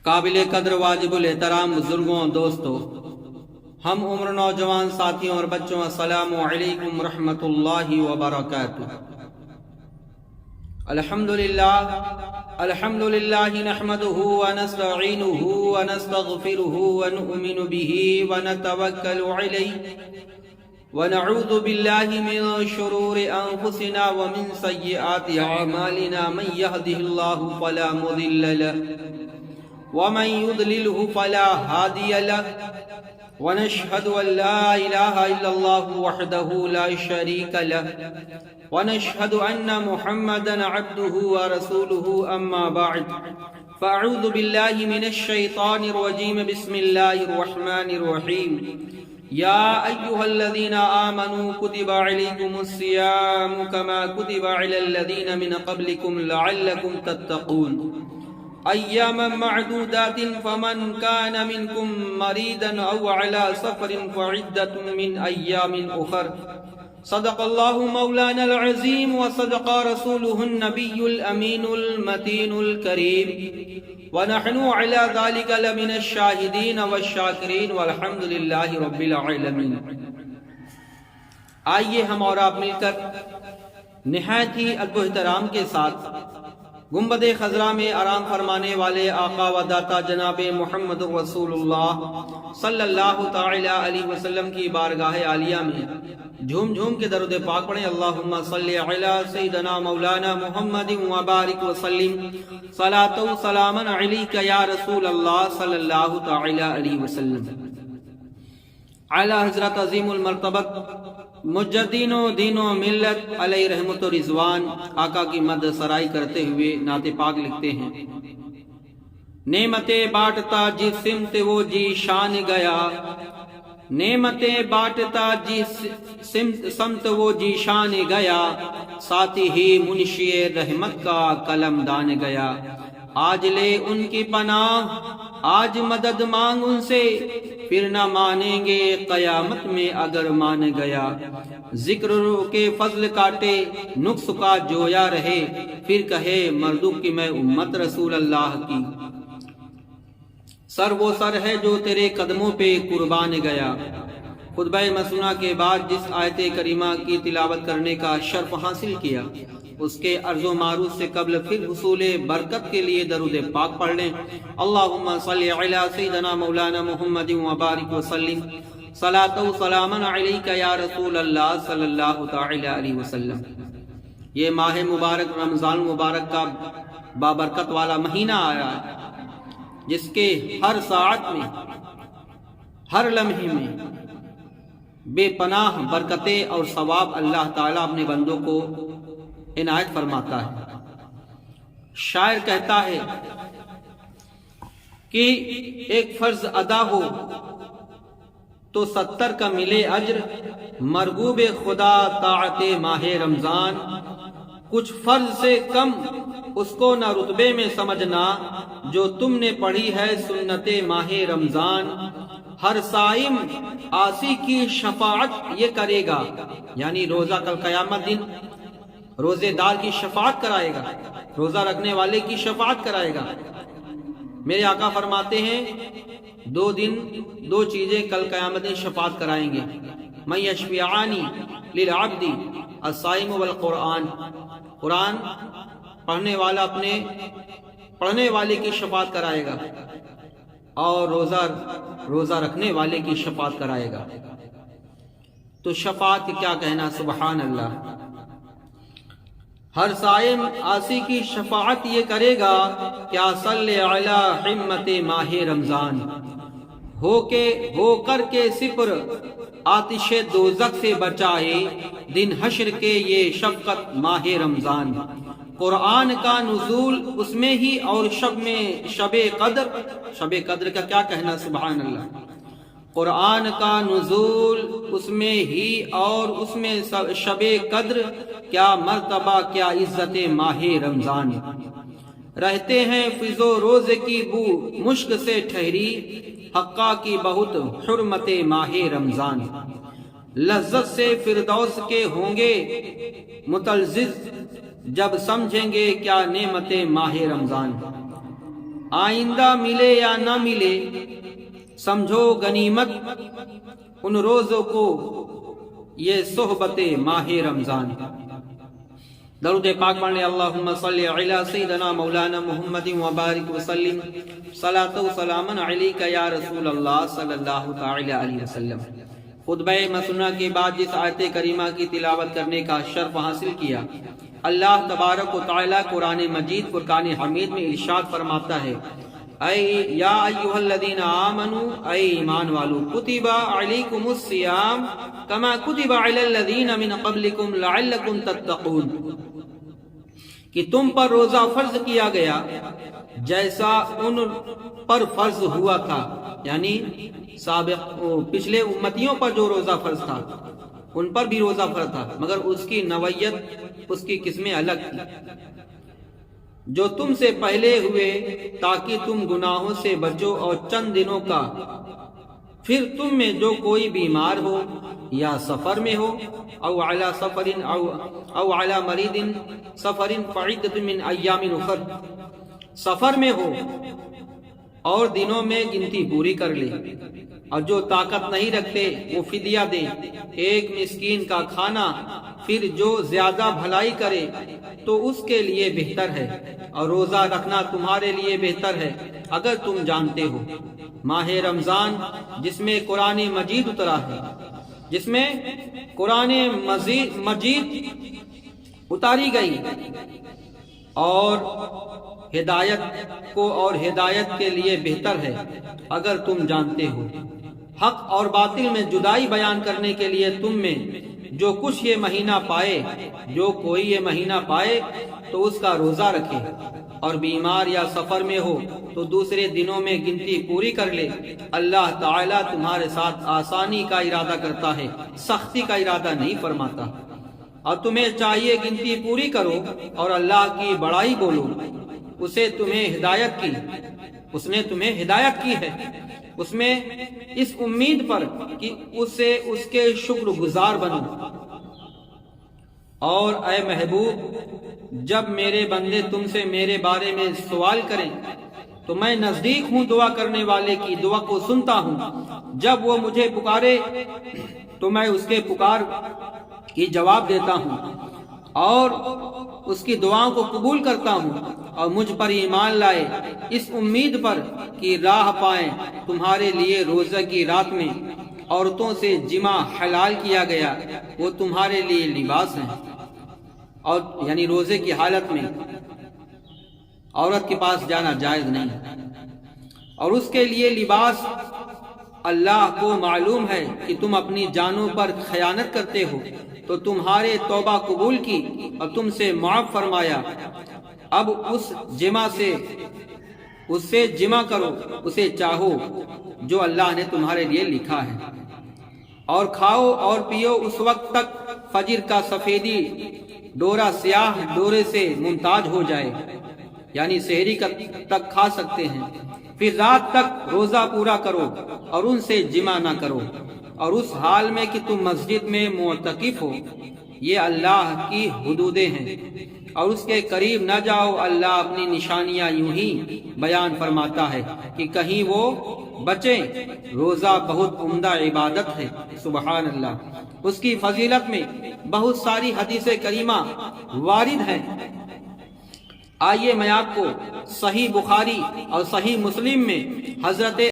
قابل قدر واجب الاحترام بزرگوں دوستوں، ہم عمر نوجوان ساتھیوں اور بچوں، السلام علیکم ورحمۃ اللہ وبرکاتہ۔ الحمدللہ نحمده ونستعینه ونستغفره ونؤمن به ونتوکل علیہ ونعوذ باللہ من شرور انفسنا ومن سیئات اعمالنا، من يهده اللہ فلا مضل له ومن يضلله فلا هادي له، ونشهد أن لا إله إلا الله وحده لا شريك له، ونشهد أن محمدا عبده ورسوله، أما بعد فأعوذ بالله من الشيطان الرجيم، بسم الله الرحمن الرحيم، يا أيها الذين آمنوا كتب عليكم الصيام كما كتب على الذين من قبلكم لعلكم تتقون، ایاما معدودات، فمن كان منكم مريضا او على سفر فعدة من ایام اخر، صدق اللہ مولانا العظیم وصدق رسوله النبی الامین المتین الکریم، ونحن على ذلك لمن الشاہدین والشاکرین والحمد للہ رب العالمین۔ آئیے ہم اور آپ مل کر نہایت ہی ادب و احترام کے ساتھ گنبد خضرا میں آرام فرمانے والے آقا و داتا جناب محمد رسول اللہ صلی اللہ تعالی علیہ وسلم کی بارگاہ عالیہ میں جھوم جھوم کے درود پاک پڑھیں۔ اللہم صلی علی سیدنا مولانا محمد وبارک وسلم، صلاۃ و سلاما علیک یا رسول اللہ صلی اللہ تعالی علیہ وسلم۔ اعلی حضرت عظیم المرتبت مجدین و دین و ملت علیہ رحمت و رضوان آقا کی مدح سرائی کرتے ہوئے نعت پاک لکھتے ہیں: نعمتیں بانٹتا جس سمت وہ جی شان گیا، نعمتیں بانٹتا جس سمت وہ جی شان گیا، ساتھی ہی منشی رحمت کا قلم دان گیا، آج لے ان کی پناہ آج مدد مانگ ان سے، پھر نہ مانیں گے قیامت میں اگر مان گیا، ذکر کے فضل کاٹے نقص کا جویا رہے، پھر کہے مردوں کی میں امت رسول اللہ کی، سر وہ سر ہے جو تیرے قدموں پہ قربان گیا۔ خطبہ مسنونہ کے بعد جس آیت کریمہ کی تلاوت کرنے کا شرف حاصل کیا، اس کے عرض و معروض سے قبل پھر حصول برکت کے لیے درود پاک پڑھ لیں۔ اللہم صلی علی سیدنا مولانا محمد وبارک وسلم، صلاۃ و سلاما علیک یا رسول اللہ صلی اللہ تعالی علیہ وسلم۔ یہ ماہ مبارک رمضان مبارک کا بابرکت والا مہینہ آیا ہے، جس کے ہر ساعت میں ہر لمحے میں بے پناہ برکتیں اور ثواب اللہ تعالیٰ اپنے بندوں کو عنایت فرماتا ہے۔ شاعر کہتا ہے کہ ایک فرض ادا ہو تو 70 کا ملے اجر، مرغوب خدا طاعت ماہ رمضان، کچھ فرض سے کم اس کو نہ رتبے میں سمجھنا، جو تم نے پڑھی ہے سنت ماہ رمضان، ہر صائم عاصی کی شفاعت یہ کرے گا، یعنی روزہ کل قیامت دن روزے دار کی شفاعت کرائے گا، روزہ رکھنے والے کی شفاعت کرائے گا۔ میرے آقا فرماتے ہیں دو چیزیں کل قیامت میں شفاعت کرائیں گے، من یشفعانی للعبد الصائم والقرآن، قرآن پڑھنے والا اپنے پڑھنے والے کی شفاعت کرائے گا، اور روزہ رکھنے والے کی شفاعت کرائے گا۔ تو شفاعت کیا کہنا، سبحان اللہ۔ ہر صائم عاصی کی شفاعت یہ کرے گا، کیا صلی علی حمت ماہ رمضان، ہو کر کے سپر آتش دوزخ سے بچائے، دن حشر کے یہ شفقت ماہ رمضان، قرآن کا نزول اس میں ہی اور شب قدر کا کیا کہنا، سبحان اللہ۔ قرآن کا نزول اس میں ہی اور اس میں شب قدر، کیا مرتبہ کیا عزت ماہ رمضان، رہتے ہیں فضو روز کی بو مشک سے ٹھہری، حقا کی بہت حرمت ماہ رمضان، لذت سے فردوس کے ہوں گے متلذذ، جب سمجھیں گے کیا نعمت ماہ رمضان۔ آئندہ ملے یا نہ ملے سمجھو غنیمت ان روزوں کو یہ صحبت ماہ رمضان۔ درود پاک پڑھنے اللہم صلی علی سیدنا مولانا محمد وبارک وسلم صلاۃ و سلاما علیک یا رسول اللہ صلی اللہ تعالی علیہ وسلم۔ خطبہ مسنہ کے بعد جس آیت کریمہ کی تلاوت کرنے کا شرف حاصل کیا، اللہ تبارک و تعالی قرآن مجید فرقان حمید میں ارشاد فرماتا ہے، اے یا ایھا الذین آمنوا، اے ایمان والو، کتب علیکم الصیام کما کتب علی الذین من قبلکم لعلکم تتقون، کہ تم پر روزہ فرض کیا گیا جیسا ان پر فرض ہوا تھا، یعنی سابق پچھلے امتیوں پر جو روزہ فرض تھا ان پر بھی روزہ فرض تھا، مگر اس کی نوعیت، اس کی قسمیں الگ تھی، جو تم سے پہلے ہوئے تاکہ تم گناہوں سے بچو، اور چند دنوں کا پھر تم میں جو کوئی بیمار ہو یا سفر میں ہو، او علی سفر او علی مرید سفر فعدۃ من ایام اخر، سفر میں ہو اور دنوں میں گنتی پوری کر لے، اور جو طاقت نہیں رکھتے وہ فدیہ دے، ایک مسکین کا کھانا، پھر جو زیادہ بھلائی کرے تو اس کے لیے بہتر ہے، اور روزہ رکھنا تمہارے لیے بہتر ہے اگر تم جانتے ہو۔ ماہ رمضان جس میں قرآن مجید اترا ہے، جس میں قرآن مجید اتاری گئی، اور ہدایت کو اور ہدایت کے لیے بہتر ہے اگر تم جانتے ہو۔ حق اور باطل میں جدائی بیان کرنے کے لیے تم میں جو کچھ یہ مہینہ پائے، جو کوئی یہ مہینہ پائے تو اس کا روزہ رکھے، اور بیمار یا سفر میں ہو تو دوسرے دنوں میں گنتی پوری کر لے۔ اللہ تعالیٰ تمہارے ساتھ آسانی کا ارادہ کرتا ہے، سختی کا ارادہ نہیں فرماتا، اور تمہیں چاہیے گنتی پوری کرو اور اللہ کی بڑائی بولو۔ اس نے تمہیں ہدایت کی ہے، اس میں اس امید پر کہ اس کے شکر گزار بنو۔ اور اے محبوب، جب میرے بندے تم سے میرے بارے میں سوال کریں تو میں نزدیک ہوں، دعا کرنے والے کی دعا کو سنتا ہوں۔ جب وہ مجھے پکارے تو میں اس کے پکار کی جواب دیتا ہوں، اور اس کی دعاؤں کو قبول کرتا ہوں، اور مجھ پر ایمان لائے اس امید پر کہ راہ پائیں۔ تمہارے لیے روزہ کی رات میں عورتوں سے جمع حلال کیا گیا، وہ تمہارے لیے لباس ہیں، اور یعنی روزے کی حالت میں عورت کے پاس جانا جائز نہیں، اور اس کے لیے لباس۔ اللہ کو معلوم ہے کہ تم اپنی جانوں پر خیانت کرتے ہو، تو تمہارے توبہ قبول کی اور تم سے معاف فرمایا۔ اب اس سے جمع کرو، اسے چاہو جو اللہ نے تمہارے لیے لکھا ہے، اور کھاؤ اور پیو اس وقت تک فجر کا سفیدی ڈورا سیاہ ڈورے سے ممتاز ہو جائے، یعنی سحری تک کھا سکتے ہیں، پھر رات تک روزہ پورا کرو اور ان سے جمع نہ کرو، اور اس حال میں کہ تم مسجد میں معتکف ہو۔ یہ اللہ کی حدودیں ہیں، اور اس کے قریب نہ جاؤ۔ اللہ اپنی نشانیاں یوں ہی بیان فرماتا ہے کہ کہیں وہ بچیں۔ روزہ بہت عمدہ عبادت ہے، سبحان اللہ۔ اس کی فضیلت میں بہت ساری حدیث کریمہ وارد ہیں۔ آئیے میں آپ کو صحیح بخاری اور صحیح مسلم میں حضرت